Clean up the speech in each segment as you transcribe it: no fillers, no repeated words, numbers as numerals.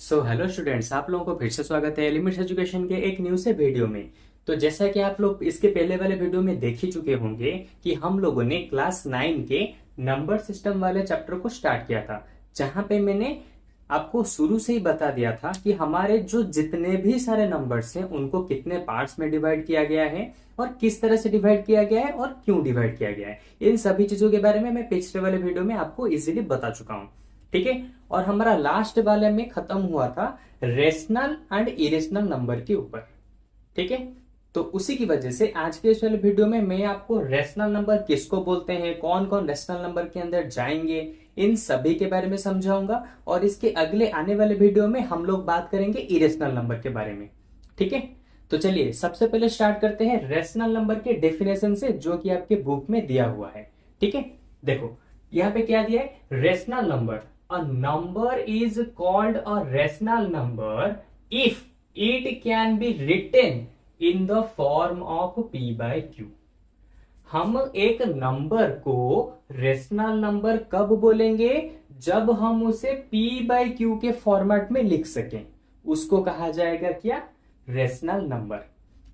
Hello students, आप लोगों को फिर से स्वागत है एलिमेंट्स एजुकेशन के एक न्यू से वीडियो में। तो जैसा कि आप लोग इसके पहले वाले वीडियो में देख ही चुके होंगे कि हम लोगों ने क्लास 9 के नंबर सिस्टम वाले चैप्टर को स्टार्ट किया था, जहां पे मैंने आपको शुरू से ही बता दिया था कि हमारे जो जितने भी सारे नंबर्स हैं उनको कितने पार्ट्स में डिवाइड किया गया है और किस तरह से डिवाइड किया गया है और क्यों डिवाइड किया गया है। इन सभी चीजों के बारे में मैं पिछले वाले वीडियो में आपको इजीली बता चुका हूं। ठीक है। और हमारा लास्ट वाले में खत्म हुआ था रेशनल एंड इरेशनल नंबर के ऊपर। ठीक है। तो उसी की वजह से आज के इस वाले वीडियो में मैं आपको रेशनल नंबर किसको बोलते हैं, कौन कौन रेशनल नंबर के अंदर जाएंगे, इन सभी के बारे में समझाऊंगा। और इसके अगले आने वाले वीडियो में हम लोग बात करेंगे इरेशनल नंबर के बारे में। ठीक है। तो चलिए सबसे पहले स्टार्ट करते हैं रेशनल नंबर के डेफिनेशन से, जो कि आपके बुक में दिया हुआ है। ठीक है। देखो यहाँ पे क्या दिया है, rational number, a number is called a rational number if it can be written in the form of p by q। हम एक नंबर को रेशनल नंबर कब बोलेंगे, जब हम उसे p by q के फॉर्मेट में लिख सकें, उसको कहा जाएगा क्या, रेशनल नंबर।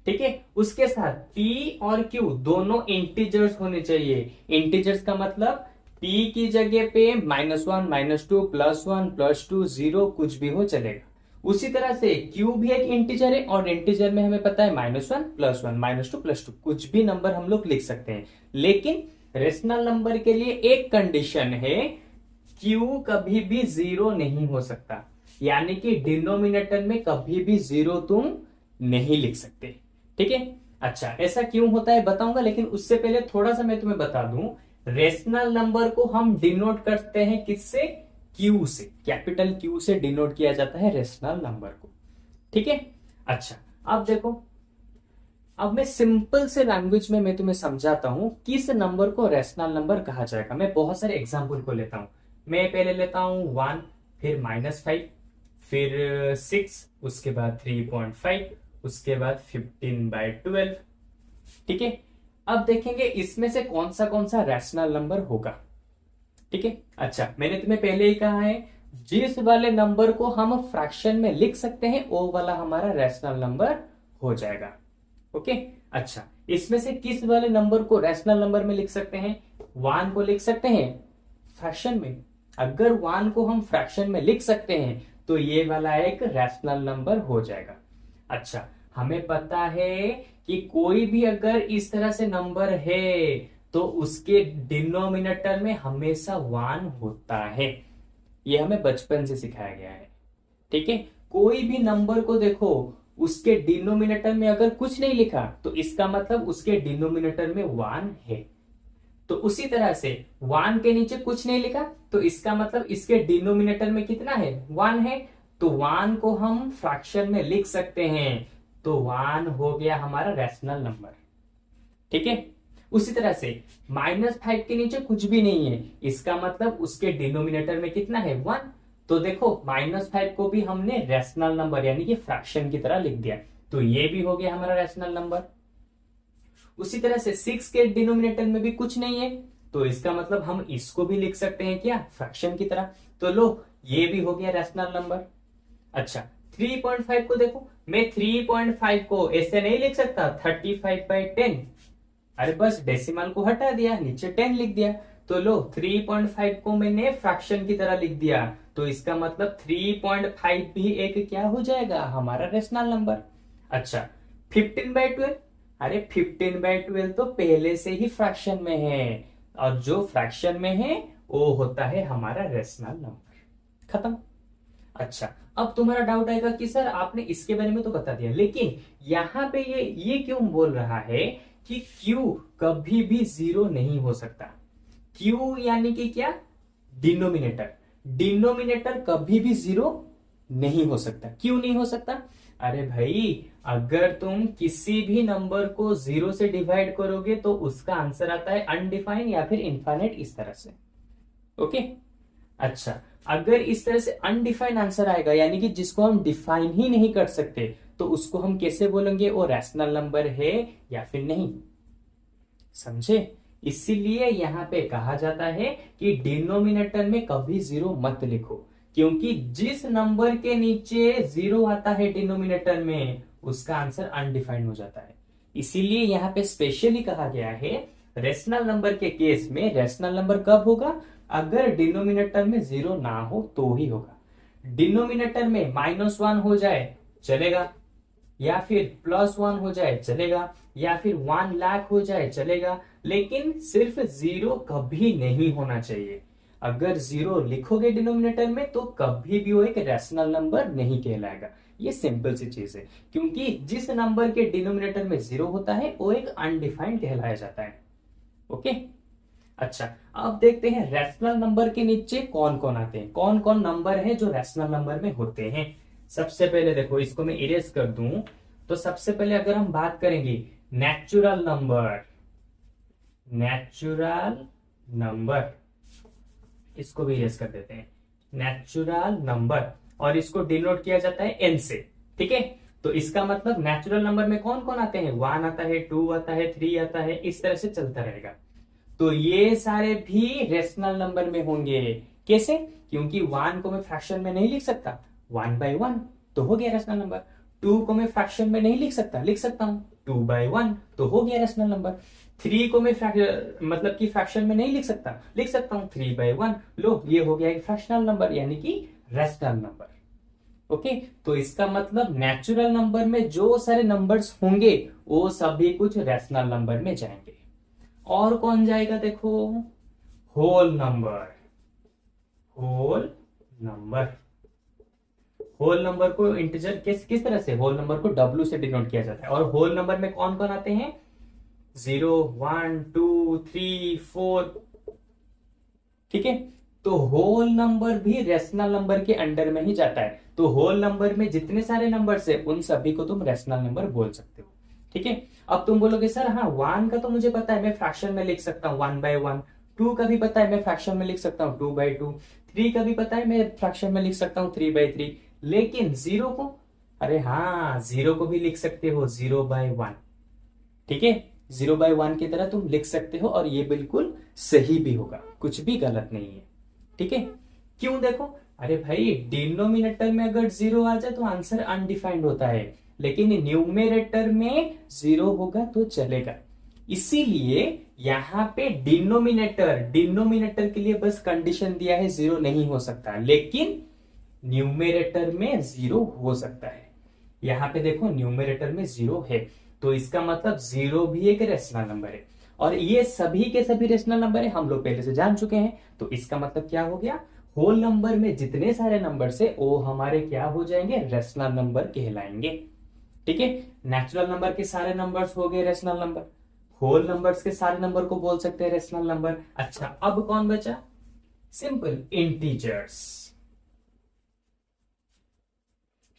ठीक है। उसके साथ p और q दोनों इंटीजर्स होने चाहिए। इंटीजर्स का मतलब p की जगह पे -1, -2, +1, +2, 0 कुछ भी हो चलेगा। उसी तरह से q भी एक इंटीजर है और इंटीजर में हमें पता है -1, +1, -2, +2 कुछ भी नंबर हम लोग लिख सकते हैं। लेकिन रेशनल नंबर के लिए एक कंडीशन है, q कभी भी 0 नहीं हो सकता, यानी कि डिनोमिनेटर में कभी भी 0 तुम नहीं लिख सकते। ठीक है। अच्छा, ऐसा क्यों होता है बताऊंगा, लेकिन उससे पहले थोड़ा सा मैं तुम्हें बता दूं, रेशनल नंबर को हम डिनोट करते हैं किससे, क्यू से, कैपिटल क्यू से डिनोट किया जाता है रेशनल नंबर को। ठीक है। अच्छा, अब देखो, अब मैं सिंपल से लैंग्वेज में मैं तुम्हें समझाता हूं किस नंबर को रेशनल नंबर कहा जाएगा। मैं बहुत सारे एग्जाम्पल को लेता हूं। मैं पहले लेता हूं 1, फिर -5, फिर 6, उसके बाद 3.5, उसके बाद 15/12। ठीक है। अब देखेंगे इसमें से कौन सा रैशनल नंबर होगा। ठीक है। अच्छा, मैंने तुम्हें पहले ही कहा है, जिस वाले नंबर को हम फ्रैक्शन में लिख सकते हैं वो वाला हमारा रैशनल नंबर हो जाएगा। ओके। अच्छा, इसमें से किस वाले नंबर को रैशनल नंबर में लिख सकते हैं, 1 को लिख सकते हैं फ्रैक्शन में। अगर 1 को हम फ्रैक्शन में लिख सकते हैं तो ये वाला एक रैशनल नंबर हो जाएगा। अच्छा, हमें पता है कि कोई भी अगर इस तरह से नंबर है तो उसके डिनोमिनेटर में हमेशा 1 होता है। ये हमें बचपन से सिखाया गया है। ठीक है। कोई भी नंबर को देखो, उसके डिनोमिनेटर में अगर कुछ नहीं लिखा तो इसका मतलब उसके डिनोमिनेटर में 1 है। तो उसी तरह से 1 के नीचे कुछ नहीं लिखा तो इसका मतलब इसके डिनोमिनेटर में कितना है, 1 है। तो 1 को हम फ्रैक्शन में लिख सकते हैं, तो 1 हो गया हमारा रैशनल नंबर। ठीक है। उसी तरह से -5 के नीचे कुछ भी नहीं है, इसका मतलब उसके डिनोमिनेटर में कितना है, 1। तो देखो -5 को भी हमने रैशनल नंबर यानी कि फ्रैक्शन की तरह लिख दिया, तो ये भी हो गया हमारा रैशनल नंबर। उसी तरह से 6 के डिनोमिनेटर में भी कुछ नहीं है, तो इसका मतलब हम इसको भी लिख सकते हैं क्या, फ्रैक्शन की तरह। तो लो, ये भी हो गया रैशनल नंबर। अच्छा, 3.5 को देखो, मैं 3.5 को ऐसे नहीं लिख सकता 35/10। अरे बस डेसिमल को हटा दिया, नीचे 10 लिख दिया। तो लो, 3.5 को मैंने फ्रैक्शन की तरह लिख दिया, तो इसका मतलब 3.5 भी एक क्या हो जाएगा, हमारा रेशनल नंबर। अच्छा, 15/12, अरे 15/12 तो पहले से ही फ्रैक्शन में है, और जो फ्रैक्शन में है वो होता है हमारा रेशनल नंबर। खत्म। अच्छा, अब तुम्हारा डाउट आएगा कि सर आपने इसके बारे में तो बता दिया, लेकिन यहां पे ये क्यों बोल रहा है कि Q कभी भी 0 नहीं हो सकता। Q यानी कि क्या, डिनोमिनेटर। डिनोमिनेटर कभी भी 0 नहीं हो सकता। क्यों नहीं हो सकता, अरे भाई, अगर तुम किसी भी नंबर को 0 से डिवाइड करोगे तो उसका आंसर आता है अनडिफाइंड या फिर इनफाइनाइट, इस तरह से। ओके। अच्छा, अगर इस तरह से अनडिफाइंड आंसर आएगा यानी कि जिसको हम डिफाइन ही नहीं कर सकते, तो उसको हम कैसे बोलेंगे, वो रैशनल नंबर है या फिर नहीं। समझे। इसीलिए यहां पे कहा जाता है कि डिनोमिनेटर में कभी 0 मत लिखो। क्योंकि जिस नंबर के नीचे 0 आता है डिनोमिनेटर में उसका आंसर अनडिफाइंड हो जाता है। इसीलिए यहाँ पे स्पेशली कहा गया है रेशनल नंबर के केस में रेशनल नंबर कब होगा, अगर डिनोमिनेटर में 0 ना हो तो ही होगा। डिनोमिनेटर में -1 हो जाए चलेगा, या फिर +1 हो जाए चलेगा, या फिर 1 लाख हो जाए चलेगा, लेकिन सिर्फ 0 कभी नहीं होना चाहिए। अगर 0 लिखोगे डिनोमिनेटर में तो कभी भी वो एक रैशनल नंबर नहीं कहलाएगा। ये सिंपल सी चीज है, क्योंकि जिस नंबर के डिनोमिनेटर में 0 होता है वो एक अनडिफाइंड कहलाया जाता है। ओके, अच्छा अब देखते हैं रैशनल नंबर के नीचे कौन कौन आते हैं, कौन कौन नंबर है जो रैशनल नंबर में होते हैं। सबसे पहले देखो, इसको मैं इरेज कर दूं तो सबसे पहले अगर हम बात करेंगे नेचुरल नंबर, नेचुरल नंबर, इसको भी इरेज कर देते हैं, नेचुरल नंबर, और इसको डिनोट किया जाता है एन से। ठीक है, तो इसका मतलब नेचुरल नंबर में कौन कौन आते हैं, 1 आता है, 2 आता है, 3 आता है, इस तरह से चलता रहेगा। तो ये सारे भी रेशनल नंबर में होंगे। कैसे, क्योंकि 1 को मैं फ्रैक्शन में नहीं लिख सकता, 1/1 तो हो गया रेशनल नंबर। 2 को मैं फ्रैक्शन में नहीं लिख सकता, लिख सकता हूं 2/1 तो हो गया रेशनल नंबर। 3 को मैं मतलब कि फ्रैक्शन में नहीं लिख सकता, लिख सकता हूं 3/1, लो ये हो गया एक फ्रैक्शनल नंबर यानी कि रेशनल नंबर। ओके, तो इसका मतलब नेचुरल नंबर में जो सारे नंबर्स होंगे वो सभी कुछ रेशनल नंबर में जाएंगे। और कौन जाएगा देखो, whole number, whole number. Whole number को इंटीजर किस तरह से, होल नंबर को W से डिनोट किया जाता है। और होल नंबर में कौन कौन आते हैं, 0, 1, 2, 3, 4। ठीक है, तो होल नंबर भी रेशनल नंबर के अंडर में ही जाता है। तो होल नंबर में जितने सारे नंबर्स है उन सभी को तुम रेशनल नंबर बोल सकते हो। ठीक है, अब तुम बोलोगे सर हाँ 1 का तो मुझे पता है, मैं फ्रैक्शन में लिख सकता हूँ 1/1, 2 का भी पता है मैं फ्रैक्शन में लिख सकता हूँ 2/2, 3 का भी पता है मैं फ्रैक्शन में लिख सकता हूँ 3/3, लेकिन 0 को, अरे हाँ 0 को भी लिख सकते हो 0/1। ठीक है, 0/1 की तरह तुम लिख सकते हो और ये बिल्कुल सही भी होगा, कुछ भी गलत नहीं है। ठीक है, क्यों देखो, अरे भाई डिनोमिनेटर में अगर 0 आ जाए तो आंसर अनडिफाइंड होता है, लेकिन न्यूमेरेटर में 0 होगा तो चलेगा। इसीलिए यहां पे डिनोमिनेटर के लिए बस कंडीशन दिया है 0 नहीं हो सकता, लेकिन न्यूमेरेटर में 0 हो सकता है। यहां पे देखो न्यूमेरेटर में 0 है, तो इसका मतलब 0 भी एक रेशनल नंबर है, और ये सभी के सभी रेशनल नंबर है, हम लोग पहले से जान चुके हैं। तो इसका मतलब क्या हो गया, होल नंबर में जितने सारे नंबर है वो हमारे क्या हो जाएंगे, रेशनल नंबर कहलाएंगे। ठीक है, नेचुरल नंबर के सारे नंबर्स हो गए रेशनल नंबर, होल नंबर्स के सारे नंबर को बोल सकते हैं रेशनल नंबर। अच्छा अब कौन बचा, सिंपल इंटीजर्स।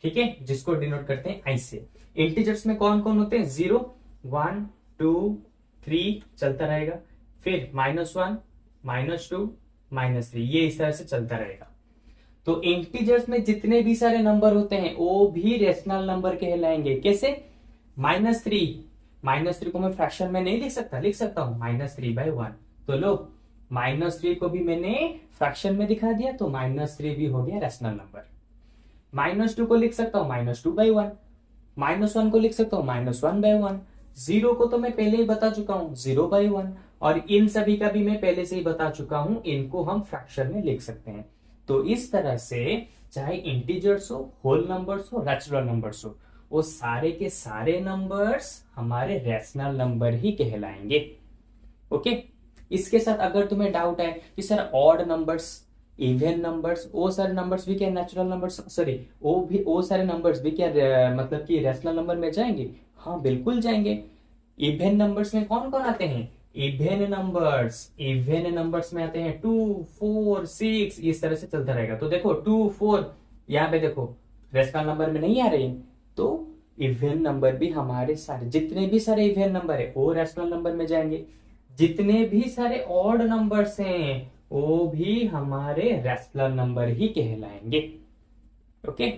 ठीक है, जिसको डिनोट करते हैं आई से। इंटीजर्स में कौन कौन होते हैं, 0, 1, 2, 3 चलता रहेगा, फिर -1, -2, -3, ये इस तरह से चलता रहेगा। तो इंटीजर्स में जितने भी सारे नंबर होते हैं वो भी रेशनल नंबर कहलाएंगे। कैसे, -3 को मैं फ्रैक्शन में नहीं लिख सकता, लिख सकता हूं -3/1, तो लो -3 को भी मैंने फ्रैक्शन में दिखा दिया, तो -3 भी हो गया रेशनल नंबर। -2 को लिख सकता हूं -2/1, -1 को लिख सकता हूं -1/1, 0 को तो मैं पहले ही बता चुका हूं 0/1, और इन सभी का भी मैं पहले से ही बता चुका हूं, इनको हम फ्रैक्शन में लिख सकते हैं। तो इस तरह से चाहे इंटीजर्स हो, होल नंबर्स हो, नेचुरल नंबर्स हो, वो सारे के सारे नंबर्स हमारे रेशनल नंबर ही कहलाएंगे। ओके, इसके साथ अगर तुम्हें डाउट है कि sir odd numbers, even numbers, वो सारे नंबर्स भी क्या नेचुरल नंबर्स, सॉरी वो सारे नंबर्स भी क्या मतलब कि रेशनल नंबर में जाएंगे, हाँ बिल्कुल जाएंगे। इवन नंबर्स में कौन कौन आते हैं, इवन नंबर्स में आते हैं 2, 4, 6, इस तरह से चलता रहेगा। तो देखो 2, 4 यहाँ पे देखो रेशनल नंबर में नहीं आ रहे हैं, तो इवन नंबर भी हमारे सारे, जितने भी सारे इवन नंबर है वो रेशनल नंबर में जाएंगे, जितने भी सारे ऑड नंबर्स हैं वो भी हमारे रेशनल नंबर ही कहलाएंगे। ओके,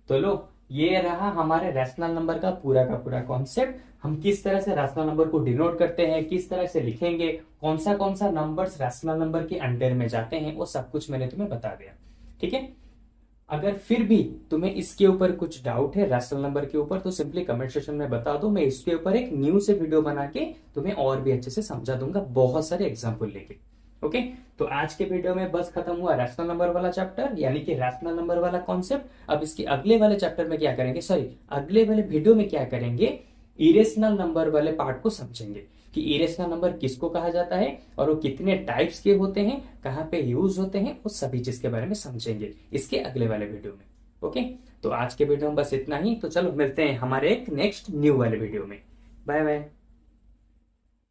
तो लो ये रहा हमारे रेशनल नंबर का पूरा कॉन्सेप्ट। हम किस तरह से रेशनल नंबर को डिनोट करते हैं, किस तरह से लिखेंगे, कौन सा नंबर्स रेशनल नंबर के अंडर में जाते हैं, वो सब कुछ मैंने तुम्हें बता दिया। ठीक है, अगर फिर भी तुम्हें इसके ऊपर कुछ डाउट है रैशनल नंबर के ऊपर, तो सिंपली कमेंट सेक्शन में बता दो, मैं इसके ऊपर एक न्यू से वीडियो बना के तुम्हें और भी अच्छे से समझा दूंगा बहुत सारे एग्जाम्पल लेके। ओके, तो आज के वीडियो में बस खत्म हुआ रैशनल नंबर वाला चैप्टर, यानी कि रैशनल नंबर वाला कॉन्सेप्ट। अब इसके अगले वाले चैप्टर में क्या करेंगे, सॉरी अगले वाले वीडियो में क्या करेंगे, इरेशनल नंबर वाले पार्ट को समझेंगे कि इरेशनल नंबर किसको कहा जाता है और वो कितने टाइप्स के होते हैं, कहाँ पे यूज होते हैं, उस सभी चीज के बारे में समझेंगे इसके अगले वाले वीडियो में। ओके, तो आज के वीडियो में बस इतना ही। तो चलो मिलते हैं हमारे एक नेक्स्ट न्यू वाले वीडियो में। Bye bye.